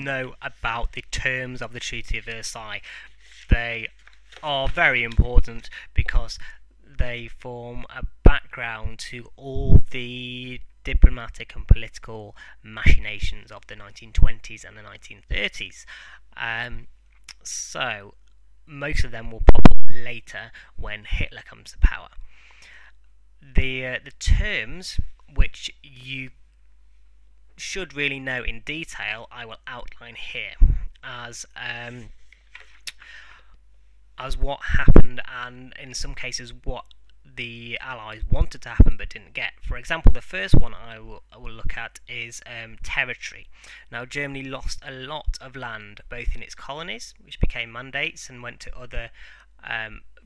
know about the terms of the Treaty of Versailles. They are very important because they form a background to all the diplomatic and political machinations of the 1920s and the 1930s. So most of them will pop up later when Hitler comes to power. The terms which you should really know in detail, I will outline here as what happened, and in some cases what the Allies wanted to happen but didn't get. For example, the first one I will look at is territory. Now, Germany lost a lot of land, both in its colonies, which became mandates and went to other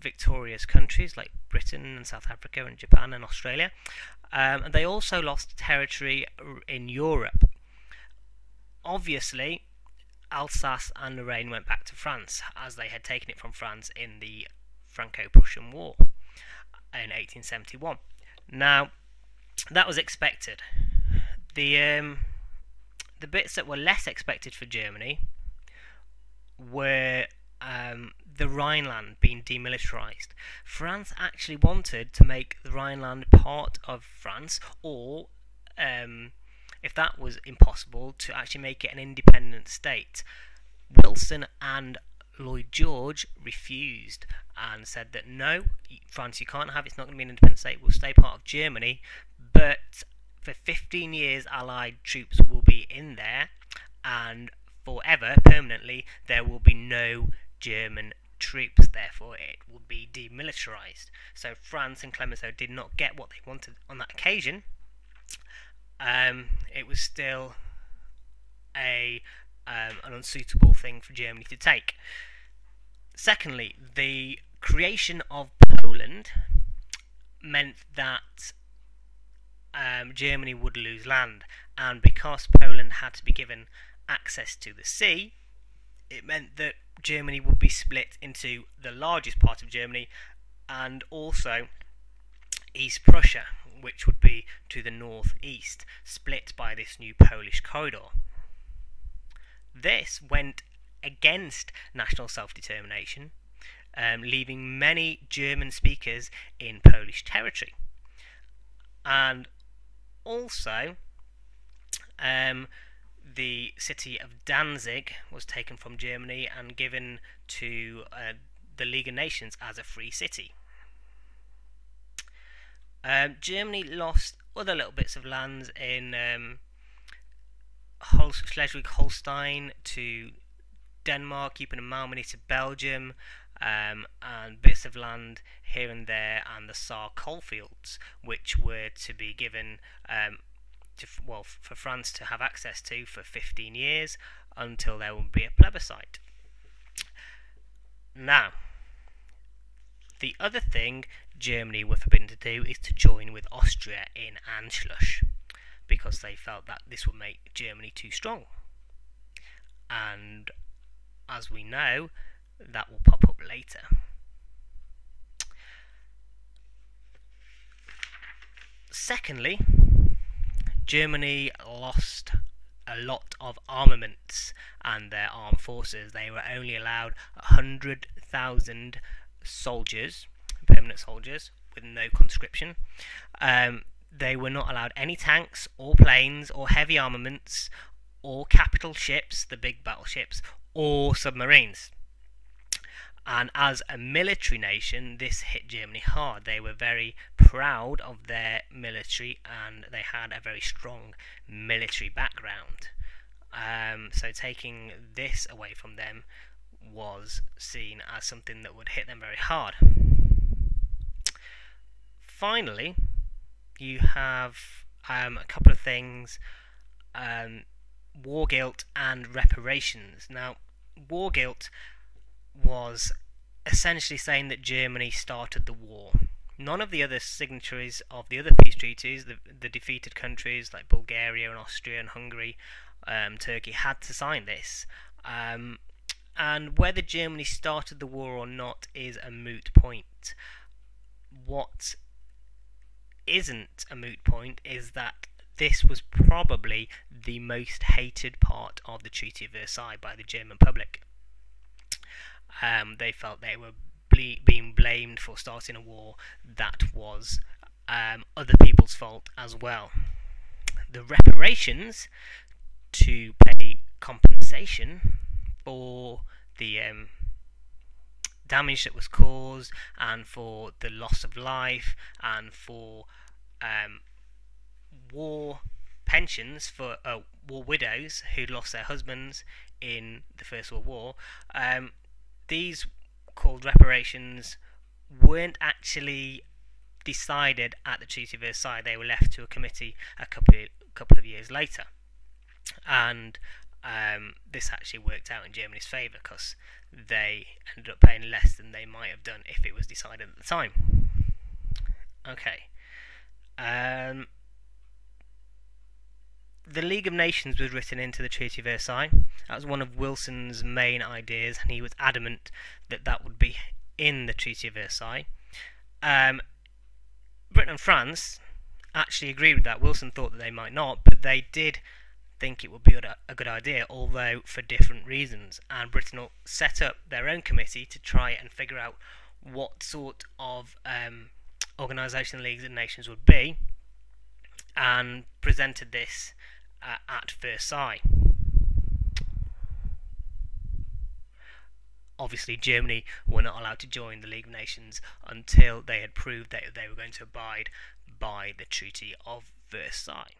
victorious countries like Britain and South Africa and Japan and Australia. And they also lost territory in Europe. Obviously, Alsace and Lorraine went back to France, as they had taken it from France in the Franco-Prussian War in 1871. Now, that was expected. The bits that were less expected for Germany were the Rhineland being demilitarized. France actually wanted to make the Rhineland part of France, or if that was impossible, to actually make it an independent state. Wilson and Lloyd George refused and said that no, France, you can't have it, it's not going to be an independent state, we'll stay part of Germany, but for 15 years Allied troops will be in there, and forever, permanently, there will be no German troops, therefore it will be demilitarized. So France and Clemenceau did not get what they wanted on that occasion. It was still an unsuitable thing for Germany to take. Secondly, the creation of Poland meant that Germany would lose land, and because Poland had to be given access to the sea, it meant that Germany would be split into the largest part of Germany and also East Prussia, which would be to the northeast, split by this new Polish corridor. This went against national self-determination, leaving many German speakers in Polish territory. And also, the city of Danzig was taken from Germany and given to the League of Nations as a free city. Germany lost other little bits of lands in Schleswig-Holstein to Denmark, keeping in Malmedy to Belgium, and bits of land here and there, and the Saar coalfields, which were to be given for France to have access to for 15 years until there would be a plebiscite. Now, the other thing Germany were forbidden to do is to join with Austria in Anschluss, because they felt that this would make Germany too strong. And as we know, that will pop up later. Secondly, Germany lost a lot of armaments and their armed forces. They were only allowed 100,000 soldiers, permanent soldiers, with no conscription. They were not allowed any tanks or planes or heavy armaments or capital ships, the big battleships, or submarines. And as a military nation, this hit Germany hard. They were very proud of their military, and they had a very strong military background. So taking this away from them was seen as something that would hit them very hard. Finally, you have a couple of things, war guilt and reparations. Now, war guilt was essentially saying that Germany started the war. None of the other signatories of the other peace treaties, the defeated countries like Bulgaria and Austria and Hungary, Turkey, had to sign this. And whether Germany started the war or not is a moot point. What isn't a moot point is that this was probably the most hated part of the Treaty of Versailles by the German public. They felt they were being blamed for starting a war that was other people's fault as well. The reparations to pay compensation for the damage that was caused and for the loss of life and for war pensions for war widows who lost their husbands in the First World War. These called reparations weren't actually decided at the Treaty of Versailles. They were left to a committee a couple of years later, and this actually worked out in Germany's favour because they ended up paying less than they might have done if it was decided at the time. Okay. The League of Nations was written into the Treaty of Versailles. That was one of Wilson's main ideas, and he was adamant that that would be in the Treaty of Versailles. Britain and France actually agreed with that. Wilson thought that they might not, but they did think it would be a good idea, although for different reasons. And Britain set up their own committee to try and figure out what sort of organisation the League of Nations would be, and presented this at Versailles. Obviously, Germany were not allowed to join the League of Nations until they had proved that they were going to abide by the Treaty of Versailles.